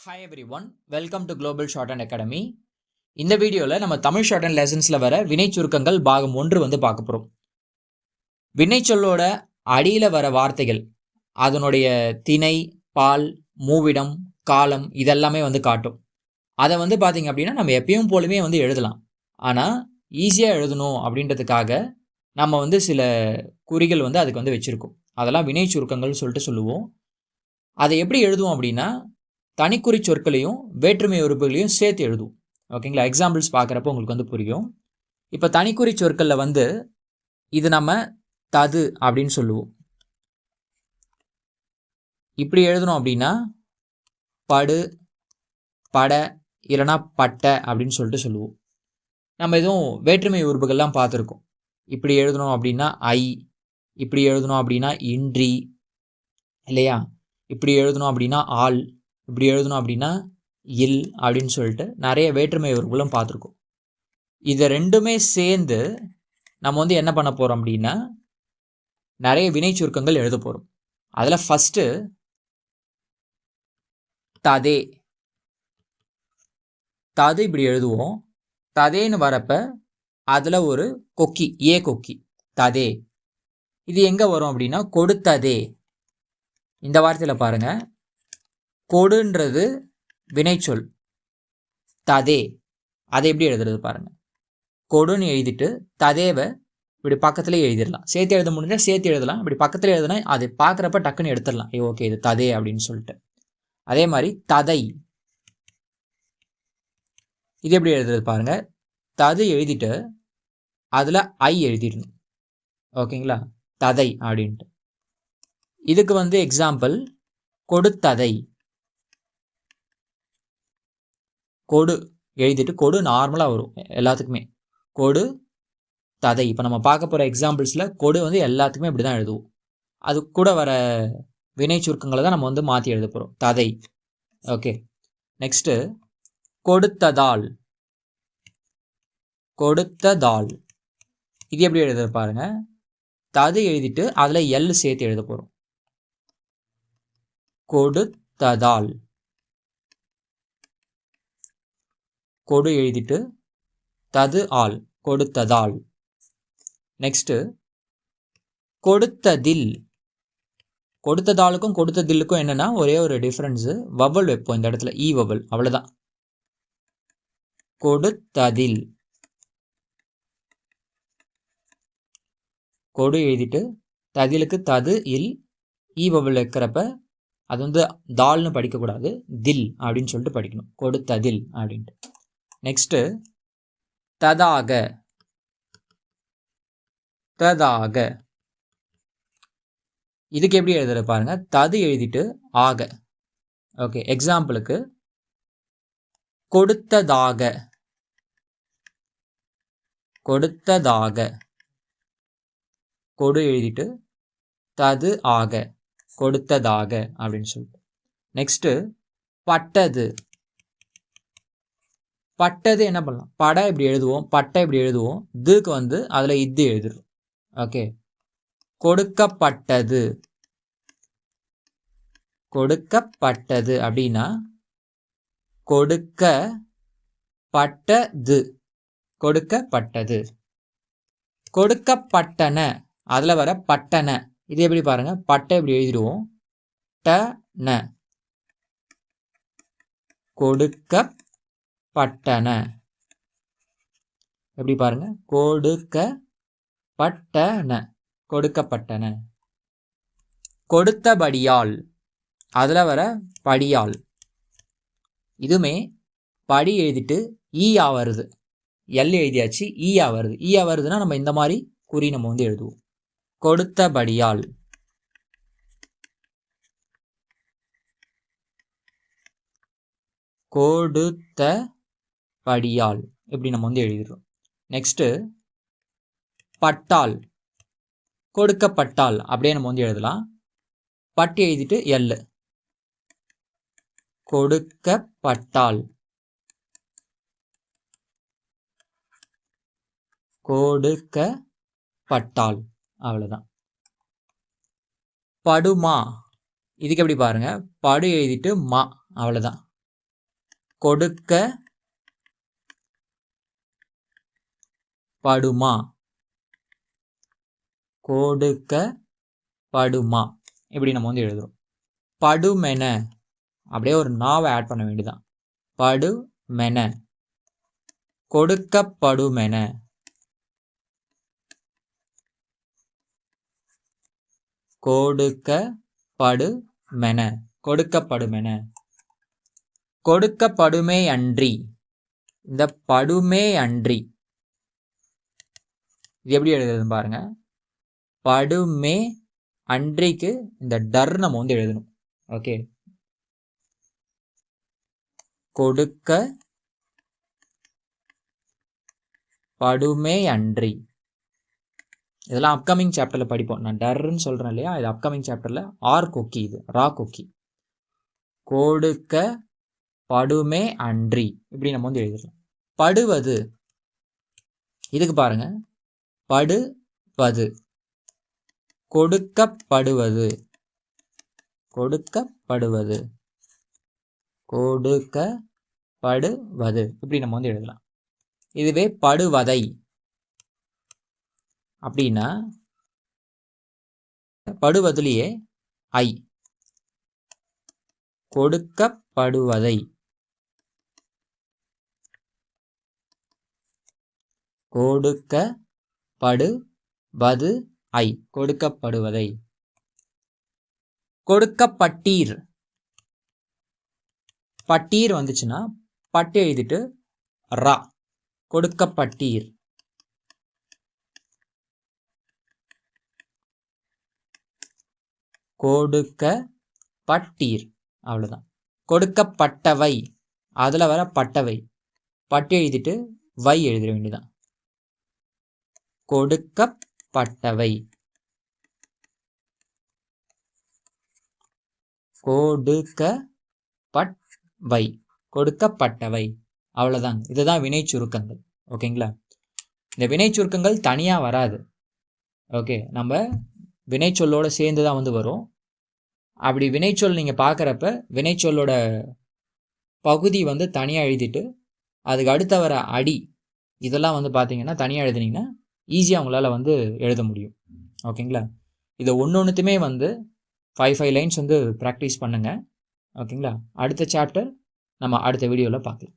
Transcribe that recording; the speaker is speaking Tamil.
Hi every one, welcome to global short and academy. இந்த வீடியோவில் நம்ம தமிழ் ஷார்ட் அண்ட் லெசன்ஸில் வர வினை சுருக்கங்கள் பாகம் 1 வந்து பார்க்க போகிறோம். வினைச்சொல்லோட அடியில் வர வார்த்தைகள், அதனுடைய திணை, பால், மூவிடம், காலம் இதெல்லாமே வந்து காட்டும். அதை வந்து பார்த்தீங்க அப்படின்னா நம்ம எப்பயும் போலுமே வந்து எழுதலாம். ஆனால் ஈஸியாக எழுதணும் அப்படின்றதுக்காக நம்ம வந்து சில குறிகள் வந்து அதுக்கு வந்து வச்சுருக்கோம். அதெல்லாம் வினை சுருக்கங்கள்னு சொல்லிட்டு சொல்லுவோம். அதை எப்படி எழுதுவோம் அப்படின்னா தனிக்குறி சொற்களையும் வேற்றுமை உறுப்புகளையும் சேர்த்து எழுதுவோம். ஓகேங்களா? எக்ஸாம்பிள்ஸ் பார்க்குறப்போ உங்களுக்கு வந்து புரியும். இப்போ தனிக்குறி சொற்களில் வந்து இது நம்ம தது அப்படின்னு சொல்லுவோம். இப்படி எழுதணும் அப்படின்னா படு, பட, இல்லைனா பட்ட அப்படின்னு சொல்லிட்டு சொல்லுவோம். நம்ம எதுவும் வேற்றுமை உறுப்புகள்லாம் பார்த்துருக்கோம். இப்படி எழுதணும் அப்படின்னா ஐ, இப்படி எழுதணும் அப்படின்னா இன்றி, இல்லையா? இப்படி எழுதணும் அப்படின்னா ஆள், இப்படி எழுதணும் அப்படின்னா இல் அப்படின்னு சொல்லிட்டு நிறைய வேற்றுமை உறுப்புகளும் பார்த்துருக்கோம். இதை ரெண்டுமே சேர்ந்து நம்ம வந்து என்ன பண்ண போகிறோம் அப்படின்னா நிறைய வினை சுருக்கங்கள் எழுத போகிறோம். அதில் ஃபஸ்ட்டு ததே. தது இப்படி எழுதுவோம். ததேன்னு வரப்ப அதில் ஒரு கொக்கி, ஏ கொக்கி, ததே. இது எங்கே வரும் அப்படின்னா கொடுத்ததே. இந்த வார்த்தையில் பாருங்கள், கொடுன்றது வினைச்சொல், ததே. அதை எப்படி எழுதுறது பாருங்கள். கொடுன்னு எழுதிட்டு ததேவை இப்படி பக்கத்துலேயே எழுதிடலாம். சேர்த்து எழுத முடிஞ்சால் சேர்த்து எழுதலாம். இப்படி பக்கத்தில் எழுதுனா அது பார்க்குறப்ப டக்குன்னு எடுத்துடலாம். ஓகே இது ததே அப்படின்னு சொல்லிட்டு. அதே மாதிரி ததை, இது எப்படி எழுதுறது பாருங்கள். தது எழுதிட்டு அதில் ஐ எழுதிடணும். ஓகேங்களா? ததை அப்படின்ட்டு. இதுக்கு வந்து எக்ஸாம்பிள் கொடுத்ததை. கொடு எழுதிட்டு கொடு நார்மலாக வரும் எல்லாத்துக்குமே. கொடு ததை. இப்போ நம்ம பார்க்க போகிற எக்ஸாம்பிள்ஸில் கொடு வந்து எல்லாத்துக்குமே இப்படி தான் எழுதுவோம். அது கூட வர வினை சுருக்கங்களை தான் நம்ம வந்து மாற்றி எழுத போகிறோம். ததை. ஓகே, நெக்ஸ்ட்டு கொடுத்ததால். கொடுத்ததால் இது எப்படி எழுத பாருங்க. தது எழுதிட்டு அதில் எல் சேர்த்து எழுத போகிறோம். கொடுத்ததால். கொடு எழுதிட்டு தது ஆல், கொடுத்ததால். நெக்ஸ்ட்டு கொடுத்ததில். கொடுத்ததாலுக்கும் கொடுத்ததில்லுக்கும் என்னன்னா ஒரே ஒரு டிஃப்ரென்ஸு, வவல் வைப்போம் இந்த இடத்துல, ஈ வவல், அவ்வளோதான். கொடுத்ததில். கொடு எழுதிட்டு ததிலுக்கு தது இல், ஈ வவல் வைக்கிறப்ப அது வந்து தால்னு படிக்கக்கூடாது, தில் அப்படின்னு சொல்லிட்டு படிக்கணும். கொடுத்ததில் அப்படின்ட்டு. நெக்ஸ்ட்டு ததாக. ததாக இதுக்கு எப்படி எழுதுறது பாருங்க. தது எழுதிட்டு ஆக. ஓகே, எக்ஸாம்பிளுக்கு கொடுத்ததாக. கொடுத்ததாக. கொடு எழுதிட்டு தது ஆக, கொடுத்ததாக அப்படின்னு சொல்லிட்டு. நெக்ஸ்ட்டு பட்டது. பட்டது என்ன பண்ணலாம், பட இப்படி எழுதுவோம், பட்டை இப்படி எழுதுவோம். இதுக்கு வந்து அதில் இது எழுதுறோம். ஓகே, கொடுக்கப்பட்டது. கொடுக்கப்பட்டது அப்படின்னா கொடுக்கப்பட்டது. கொடுக்கப்பட்டது. கொடுக்கப்பட்டன, அதில் வர பட்டன. இது எப்படி பாருங்க, பட்டை இப்படி எழுதிடுவோம், ட-ந. கொடுக்கப்பட்டன. எப்படி பாருங்க, கொடுக்கப்பட்டன. கொடுக்கப்பட்டன. கொடுத்தபடியால், அதில் வர படியால். இதுவுமே படி எழுதிட்டு ஈயா வருது, எல் எழுதியாச்சு, ஈயா வருது. ஈயா வருதுன்னா நம்ம இந்த மாதிரி குறி நம்ம வந்து எழுதுவோம். கொடுத்தபடியால். கொடுத்தபடியால் இப்படி நம்ம வந்து எழுதிடுறோம். நெக்ஸ்ட்டு பட்டால். கொடுக்கப்பட்டால் அப்படியே நம்ம வந்து எழுதலாம். பட்டு எழுதிட்டு எல், கொடுக்கப்பட்டால். கொடுக்கப்பட்டால், அவ்வளோதான். படுமா. இதுக்கு எப்படி பாருங்க, படு எழுதிட்டு மா, அவ்வளோதான். கொடுக்க படுமா, கொடுக்க படுமா, இப்படி நம்ம வந்து எழுதுறோம். படுமென அப்படியே ஒரு நாவை ஆட் பண்ண வேண்டியதான். படுமென, கொடுக்கப்படுமென, கொடுக்கப்படுமென, கொடுக்கப்படுமென. கொடுக்கப்படுமே அன்றி, இந்த படுமே அன்றி இது எப்படி எழுதுறதுன்னு பாருங்க. படுமே அன்றிக்கு இந்த டர் நம்ம வந்து எழுதணும். ஓகே, கொடுக்க படுமே அன்றி. இதெல்லாம் அப்கமிங் சாப்டர்ல படிப்போம். நான் டர்ன்னு சொல்றேன் இல்லையா, இது அப்கமிங் சாப்டர்ல. ஆர் கொக்கி, இது ரா கொக்கி. கொடுக்க படுமே அன்றி, இப்படி நம்ம வந்து எழுதலாம். படுவது, இதுக்கு பாருங்க, படுவது, கொடுக்கப்படுவது, கொடுக்கப்படுவது, கொடுக்கப்படுவது, இப்படி நம்ம வந்து எழுதலாம். இதுவே படுவதை அப்படின்னா படுவதிலேயே ஐ, கொடுக்கப்படுவதை, கொடுக்கப்படுவது ஐ, கொடுக்கப்படுவதை. கொடுக்கப்பட்டீர், பட்டீர் வந்துச்சுன்னா பட்டு எழுதிட்டு ரா, கொடுக்கப்பட்டீர். கொடுக்கப்பட்டீர், அவ்வளவுதான். கொடுக்கப்பட்டவை, அதுல வர பட்டவை, பட்டு எழுதிட்டு வை எழுதிட வேண்டியதான். கொடுக்கப்பட்டவை, கொடுக்கப்பட்டவை, கொடுக்கப்பட்டவை, அவ்வளவுதான். இதுதான் வினை சுருக்கங்கள். ஓகேங்களா? இந்த வினை சுருக்கங்கள் தனியா வராது. ஓகே, நம்ம வினைச்சொல்லோட சேர்ந்து தான் வந்து வரும். அப்படி வினைச்சொல் நீங்கள் பார்க்குறப்ப வினைச்சொல்லோட பகுதி வந்து தனியாக எழுதிட்டு அதுக்கு அடுத்த வர அடி இதெல்லாம் வந்து பார்த்தீங்கன்னா தனியாக எழுதுனீங்கன்னா ஈஸியாக உங்களால் வந்து எழுத முடியும். ஓகேங்களா? இதை ஒன்றுத்துமே வந்து 5 லைன்ஸ் வந்து ப்ராக்டிஸ் பண்ணுங்கள். ஓகேங்களா? அடுத்த சாப்டர் நம்ம அடுத்த வீடியோவில் பார்க்கலாம்.